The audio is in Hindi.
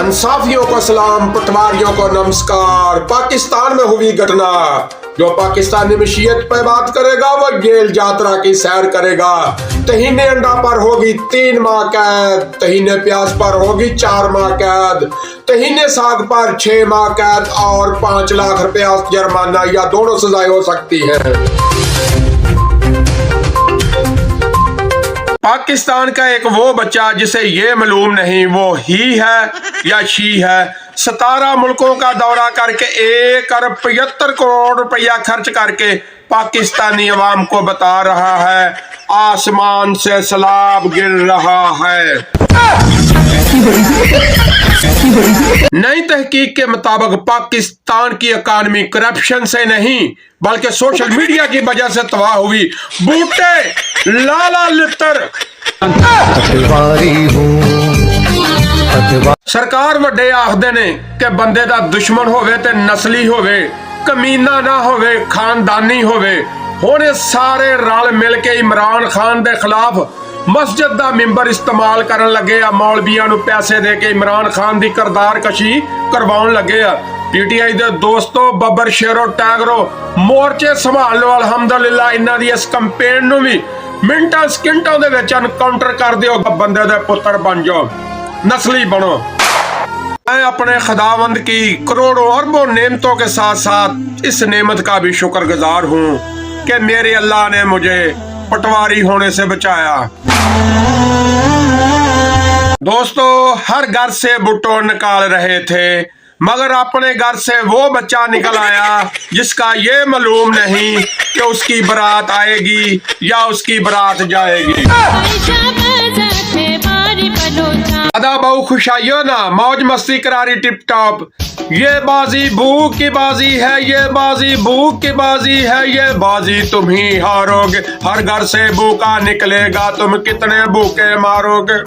इंसाफियों को सलाम, पटवारियों को नमस्कार। पाकिस्तान में हुई घटना, जो पाकिस्तानी मशीयत पे बात करेगा वो जेल यात्रा की सैर करेगा। तहीने अंडा पर होगी 3 माह कैद, तहीने प्याज पर होगी 4 माह कैद, तहीने साग पर 6 माह कैद और 5 लाख रुपया जुर्माना या दोनों सजाएं हो सकती है। पाकिस्तान का एक वो बच्चा जिसे ये मालूम नहीं वो ही है या शी है, 17 मुल्कों का दौरा करके 1 अरब 75 करोड़ रुपया खर्च करके पाकिस्तानी अवाम को बता रहा है आसमान से सैलाब गिर रहा है। नई तहकीक के मुताबिक पाकिस्तान की इकानमी करप्शन से नहीं बल्कि सोशल मीडिया की वजह से तबाह हुई। बूटे लाला लितर सरकार ਵੱਡੇ ਆਖਦੇ ਨੇ ਕਿ ਬੰਦੇ ਦਾ ਦੁਸ਼ਮਣ ਹੋਵੇ ਤੇ ਨਸਲੀ ਹੋਵੇ, ਕਮੀਨਾ ਨਾ ਹੋਵੇ, ਖਾਨਦਾਨੀ ਹੋਵੇ। ਹੁਣ ਇਹ ਸਾਰੇ ਰਲ ਮਿਲ ਕੇ ਇਮਰਾਨ ਖਾਨ ਦੇ ਖਿਲਾਫ ਮਸਜਿਦ ਦਾ ਮਿੰਬਰ ਇਸਤੇਮਾਲ ਕਰਨ ਲੱਗੇ ਆ। ਮੌਲਵੀਆਂ ਨੂੰ ਪੈਸੇ ਦੇ ਕੇ ਇਮਰਾਨ ਖਾਨ ਦੀ ਕਿਰਦਾਰ ਕਸ਼ੀ ਕਰਵਾਉਣ ਲੱਗੇ ਆ। ਪੀਟੀਆਈ ਦੇ ਦੋਸਤੋ, ਬੱਬਰ ਸ਼ੇਰੋ ਟੈਗਰੋ ਮੋਰਚੇ ਸੰਭਾਲ ਲਓ। ਅਲਹਮਦੁਲਿਲਾ ਇਹਨਾਂ ਦੀ ਇਸ ਕੰਪੇਨ ਨੂੰ ਵੀ ਮਿੰਟਾਂ ਸਕਿੰਟਾਂ ਦੇ ਵਿੱਚ ਐਨਕਾਊਂਟਰ ਕਰ ਦਿਓ। ਬੰਦੇ ਦੇ ਪੁੱਤਰ ਬਣ ਜਾਓ, नस्ली बनो। मैं अपने खुदावंद की करोड़ों अरबों नेमतों के साथ साथ इस नेमत का भी शुक्रगुजार हूँ कि मेरे अल्लाह ने मुझे पटवारी होने से बचाया। दोस्तों, हर घर से भुट्टो निकाल रहे थे मगर अपने घर से वो बच्चा निकल आया जिसका ये मालूम नहीं कि उसकी बारात आएगी या उसकी बारात जाएगी। अदा बहु खुशाइयो ना, मौज मस्ती करारी टिप टॉप। ये बाजी भूख की बाजी है, ये बाजी भूख की बाजी है, ये बाजी तुम ही हारोगे। हर घर से भूखा निकलेगा, तुम कितने भूखे मारोगे।